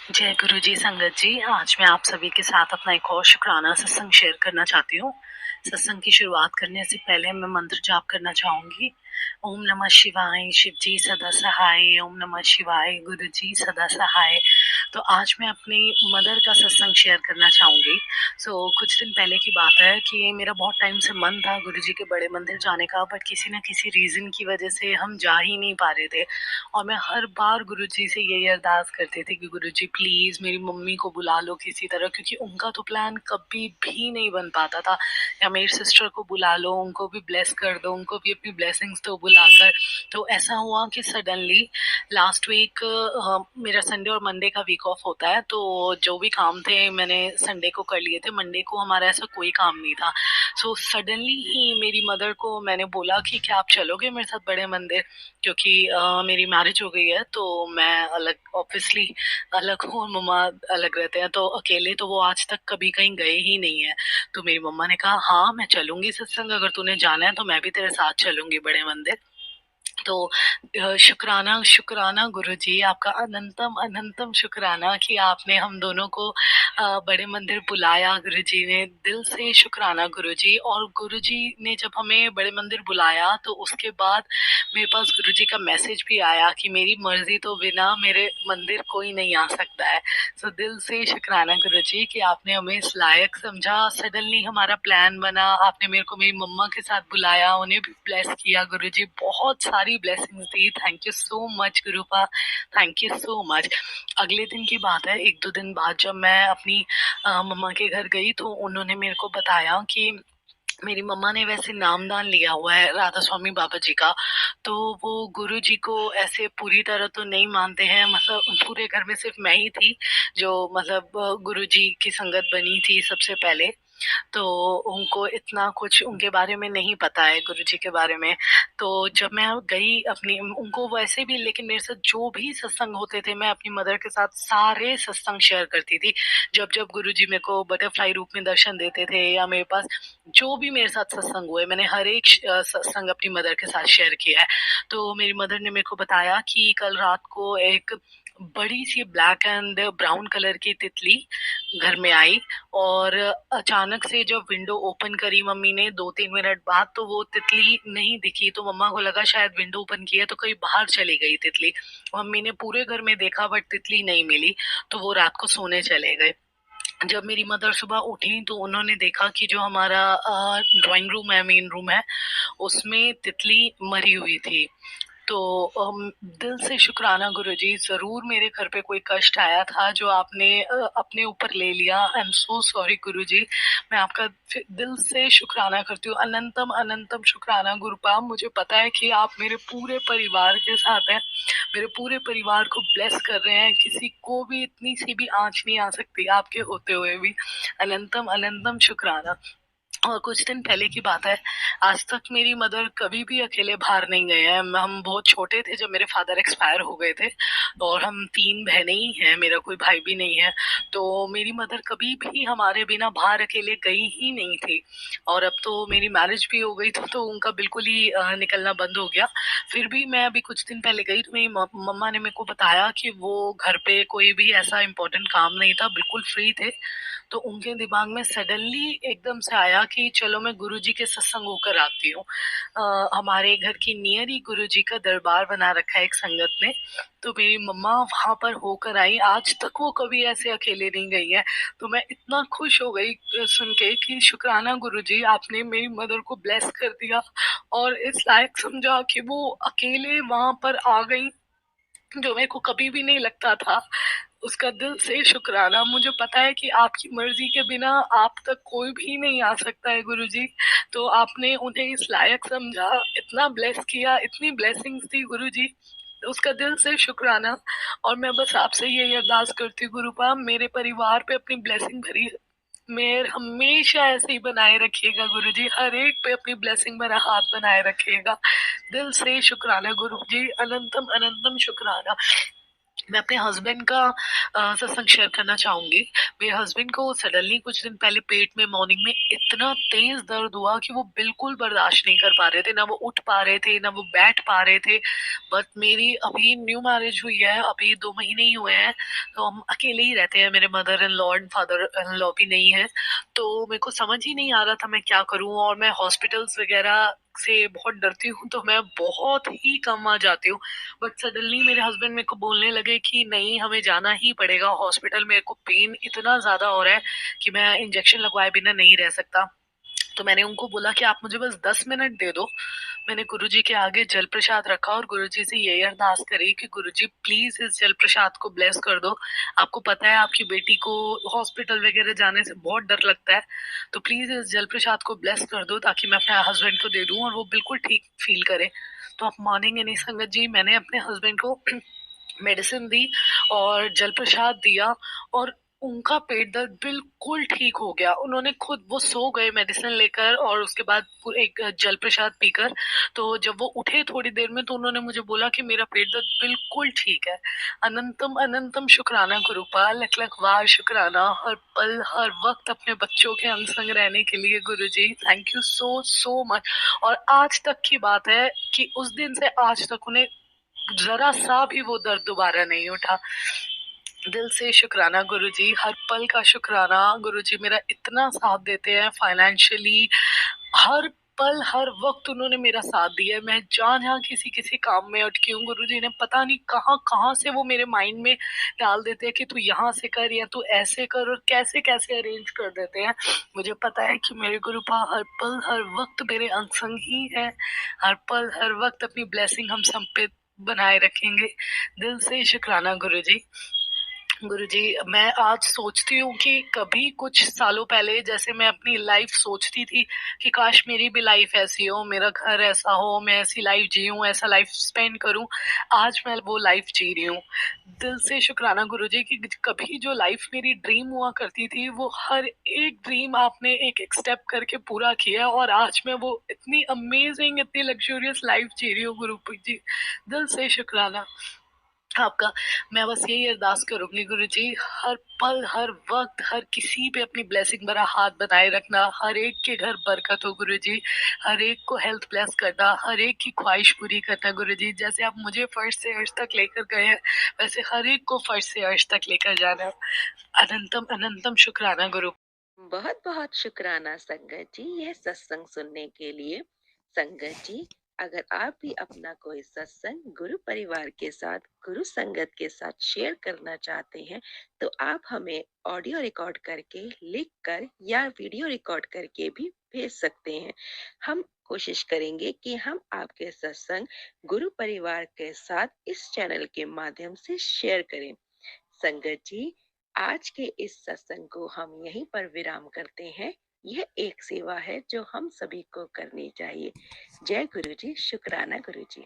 जय गुरु जी संगत जी। आज मैं आप सभी के साथ अपना एक और शुक्राना सत्संग शेयर करना चाहती हूँ। सत्संग की शुरुआत करने से पहले मैं मंत्र जाप करना चाहूंगी। ओम नमः शिवाय, शिव जी सदा सहाय। ओम नमः शिवाय, गुरु जी सदा सहाय। तो आज मैं अपनी मदर का सत्संग शेयर करना चाहूंगी। कुछ दिन पहले की बात है कि मेरा बहुत टाइम से मन था गुरु जी के बड़े मंदिर जाने का, बट किसी न किसी रीजन की वजह से हम जा ही नहीं पा रहे थे। और मैं हर बार गुरुजी से यही अरदास करती थी कि गुरुजी प्लीज मेरी मम्मी को बुला लो किसी तरह, क्योंकि उनका तो प्लान कभी भी नहीं बन पाता था। या मेरी सिस्टर को बुला लो, उनको भी ब्लेस कर दो, उनको भी अपनी ब्लेसिंग्स तो बुलाकर। तो ऐसा हुआ कि सडनली लास्ट वीक मेरा संडे और मंडे का वीक ऑफ होता है, तो जो भी काम थे मैंने संडे को कर लिए थे। मंडे को हमारा ऐसा कोई काम नहीं था। सडनली ही मेरी मदर को मैंने बोला कि क्या आप चलोगे मेरे साथ बड़े मंदिर, क्योंकि मेरी मैरिज हो गई है, तो मैं अलग ऑब्वियसली अलग हूँ, मम्मा अलग रहते हैं, तो अकेले तो वो आज तक कभी कहीं गए ही नहीं है। तो मेरी मम्मा ने कहा हाँ मैं चलूंगी सत्संग, अगर तूने जाना है तो मैं भी तेरे साथ चलूंगी बड़े मंदिर। तो शुक्राना शुक्राना गुरुजी, आपका अनंतम अनंतम शुक्राना कि आपने हम दोनों को बड़े मंदिर बुलाया। गुरुजी ने दिल से शुक्राना गुरुजी। और गुरुजी ने जब हमें बड़े मंदिर बुलाया तो उसके बाद मेरे पास गुरुजी का मैसेज भी आया कि मेरी मर्जी तो बिना मेरे मंदिर कोई नहीं आ सकता है। दिल से शुक्राना गुरुजी कि आपने हमें इस लायक समझा। सडनली हमारा प्लान बना, आपने मेरे को मेरी मम्मा के साथ बुलाया, उन्हें भी ब्लेस किया गुरुजी, बहुत सारी blessings the. Thank you so much गुरुपा, thank you so much. अगले दिन की बात है, एक दो दिन बाद जब मैं अपनी मम्मा के घर गई तो उन्होंने मेरे को बताया कि मेरी मम्मा ने वैसे नामदान लिया हुआ है राधा स्वामी बाबा जी का। तो वो गुरु जी को ऐसे पूरी तरह तो नहीं मानते हैं, मतलब पूरे घर में सिर्फ मैं ही थी जो मतलब गुरु जी की संगत बनी थी सबसे पहले। तो उनको इतना कुछ उनके बारे में नहीं पता है, गुरुजी के बारे में। तो जब मैं गई अपनी, उनको वैसे भी, लेकिन मेरे साथ जो भी सत्संग होते थे मैं अपनी मदर के साथ सारे सत्संग शेयर करती थी। जब जब गुरुजी मेरे को बटरफ्लाई रूप में दर्शन देते थे या मेरे पास जो भी मेरे साथ सत्संग हुए, मैंने हर एक सत्संग अपनी मदर के साथ शेयर किया है। तो मेरी मदर ने मेरे को बताया कि कल रात को एक बड़ी सी ब्लैक एंड ब्राउन कलर की तितली घर में आई, और अचानक से जब विंडो ओपन करी मम्मी ने 2-3 मिनट बाद, तो वो तितली नहीं दिखी। तो मम्मा को लगा शायद विंडो ओपन किया तो कहीं बाहर चली गई तितली। मम्मी ने पूरे घर में देखा बट तितली नहीं मिली, तो वो रात को सोने चले गए। जब मेरी मदर सुबह उठी तो उन्होंने देखा कि जो हमारा ड्राइंग रूम है, मेन रूम है, उसमें तितली मरी हुई थी। तो दिल से शुक्राना गुरुजी, ज़रूर मेरे घर पे कोई कष्ट आया था जो आपने अपने ऊपर ले लिया। आई एम सो सॉरी गुरुजी। मैं आपका दिल से शुक्राना करती हूँ, अनंतम अनंतम शुक्राना गुरुपा। मुझे पता है कि आप मेरे पूरे परिवार के साथ हैं, मेरे पूरे परिवार को ब्लेस कर रहे हैं। किसी को भी इतनी सी भी आँच नहीं आ सकती आपके होते हुए भी। अनंतम अनंतम शुक्राना। और कुछ दिन पहले की बात है, आज तक मेरी मदर कभी भी अकेले बाहर नहीं गए हैं। हम बहुत छोटे थे जब मेरे फादर एक्सपायर हो गए थे, और हम 3 बहनें ही हैं, मेरा कोई भाई भी नहीं है। तो मेरी मदर कभी भी हमारे बिना बाहर अकेले गई ही नहीं थी। और अब तो मेरी मैरिज भी हो गई तो उनका बिल्कुल ही निकलना बंद हो गया। फिर भी मैं अभी कुछ दिन पहले गई तो मेरी मम्मा ने मेरे को बताया कि वो घर पे कोई भी ऐसा इम्पोर्टेंट काम नहीं था, बिल्कुल फ्री थे। तो उनके दिमाग में सडनली एकदम से आया कि चलो मैं गुरुजी के सत्संग होकर आती हूँ। हमारे घर की नियर ही गुरुजी का दरबार बना रखा है एक संगत ने। तो मेरी मम्मा वहां पर होकर आई, आज तक वो कभी ऐसे अकेले नहीं गई है। तो मैं इतना खुश हो गई सुन के कि शुक्राना गुरुजी, आपने मेरी मदर को ब्लेस कर दिया और इस लायक समझा कि वो अकेले वहां पर आ गई, जो मेरे को कभी भी नहीं लगता था। उसका दिल से शुक्राना। मुझे पता है कि आपकी मर्जी के बिना आप तक कोई भी नहीं आ सकता है गुरुजी। तो आपने उन्हें इस लायक समझा, इतना ब्लेस किया, इतनी ब्लेसिंग्स दी गुरुजी, उसका दिल से शुक्राना। और मैं बस आपसे यही अरदास करती हूँ गुरुपा, मेरे परिवार पे अपनी ब्लेसिंग भरी मेयर हमेशा ऐसे ही बनाए रखिएगा गुरुजी, हर एक पे अपनी ब्लेसिंग भरा हाथ बनाए रखिएगा। दिल से शुक्राना गुरुजी, अनंतम अनंतम शुक्राना। मैं अपने हस्बैंड का सत्संग शेयर करना चाहूँगी। मेरे हस्बैंड को सडनली कुछ दिन पहले पेट में मॉर्निंग में इतना तेज़ दर्द हुआ कि वो बिल्कुल बर्दाश्त नहीं कर पा रहे थे, ना वो उठ पा रहे थे, ना वो बैठ पा रहे थे। बट मेरी अभी न्यू मैरिज हुई है, अभी 2 महीने ही हुए हैं, तो हम अकेले ही रहते हैं, मेरे mother in law and father in law भी नहीं है। तो मेरे को समझ ही नहीं आ रहा था मैं क्या करूँ, और मैं हॉस्पिटल्स वगैरह से बहुत डरती हूँ, तो मैं बहुत ही कम आ जाती हूँ। बट सडनली मेरे हस्बैंड मेरे को बोलने लगे कि नहीं, हमें जाना ही पड़ेगा हॉस्पिटल, मेरे को पेन इतना ज़्यादा हो रहा है कि मैं इंजेक्शन लगवाए बिना नहीं रह सकता। तो मैंने उनको बोला कि आप मुझे बस 10 मिनट दे दो। मैंने गुरुजी के आगे जल प्रसाद रखा और गुरुजी से यही अरदास करी कि गुरुजी प्लीज इस जल प्रसाद को ब्लेस कर दो। आपको पता है आपकी बेटी को हॉस्पिटल वगैरह जाने से बहुत डर लगता है, तो प्लीज इस जल प्रसाद को ब्लेस कर दो ताकि मैं अपने हस्बैंड को दे दूं और वो बिल्कुल ठीक फील करे। तो आप मानेंगे नहीं संगत जी, मैंने अपने हस्बैंड को मेडिसिन दी और जल प्रसाद दिया, और उनका पेट दर्द बिल्कुल ठीक हो गया। उन्होंने खुद वो सो गए मेडिसिन लेकर और उसके बाद एक जल प्रसाद पीकर। तो जब वो उठे थोड़ी देर में, तो उन्होंने मुझे बोला कि मेरा पेट दर्द बिल्कुल ठीक है। अनंतम अनंतम शुक्राना गुरुपाल, लख लख बार शुक्राना हर पल हर वक्त अपने बच्चों के अंग संग रहने के लिए Guruji. Thank you so so much. और आज तक की बात है कि उस दिन से आज तक उन्हें जरा सा भी वो दर्द दोबारा नहीं उठा। दिल से शुक्राना गुरुजी, हर पल का शुक्राना गुरुजी, मेरा इतना साथ देते हैं फाइनेंशियली, हर पल हर वक्त उन्होंने मेरा साथ दिया है। मैं जहाँ जहाँ किसी किसी काम में अटकी हूँ, गुरुजी ने पता नहीं कहाँ कहाँ से वो मेरे माइंड में डाल देते हैं कि तू यहाँ से कर या तू ऐसे कर, और कैसे कैसे अरेंज कर देते हैं। मुझे पता है कि मेरे गुरुपा हर पल हर वक्त मेरे अंग संग ही है, हर पल हर वक्त अपनी ब्लेसिंग हम सब पे बनाए रखेंगे। दिल से शुक्राना गुरुजी। गुरुजी, मैं आज सोचती हूँ कि कभी कुछ सालों पहले जैसे मैं अपनी लाइफ सोचती थी कि काश मेरी भी लाइफ ऐसी हो, मेरा घर ऐसा हो, मैं ऐसी लाइफ जीऊँ, ऐसा लाइफ स्पेंड करूँ। आज मैं वो लाइफ जी रही हूँ। दिल से शुक्राना गुरुजी कि कभी जो लाइफ मेरी ड्रीम हुआ करती थी, वो हर एक ड्रीम आपने एक-एक स्टेप करके पूरा किया, और आज मैं वो इतनी अमेजिंग, इतनी लग्ज़रियस लाइफ जी रही हूँ गुरु जी। दिल से शुक्राना आपका। मैं बस यही अरदास करूँगी गुरुजी, हर पल, हर वक़्त, हर किसी पे अपनी ब्लेसिंग भरा हाथ बनाए रखना, हर एक के घर बरकत हो गुरुजी, हर एक को हेल्थ ब्लेस करना, हर एक की ख्वाहिश पूरी करना गुरुजी। जैसे आप मुझे फर्श से अर्श तक लेकर गए हैं, वैसे हर एक को फर्श से अर्श तक लेकर जाना। अनंतम अनंतम शुक्राना गुरु। बहुत बहुत शुक्राना संगत जी यह सत्संग सुनने के लिए। संगत जी, अगर आप भी अपना कोई सत्संग गुरु परिवार के साथ, गुरु संगत के साथ शेयर करना चाहते हैं, तो आप हमें ऑडियो रिकॉर्ड करके, लिख कर या वीडियो रिकॉर्ड करके भी भेज सकते हैं। हम कोशिश करेंगे कि हम आपके सत्संग गुरु परिवार के साथ इस चैनल के माध्यम से शेयर करें। संगत जी, आज के इस सत्संग को हम यहीं पर विराम करते हैं। यह एक सेवा है जो हम सभी को करनी चाहिए। जय गुरु जी, शुक्राना गुरु जी।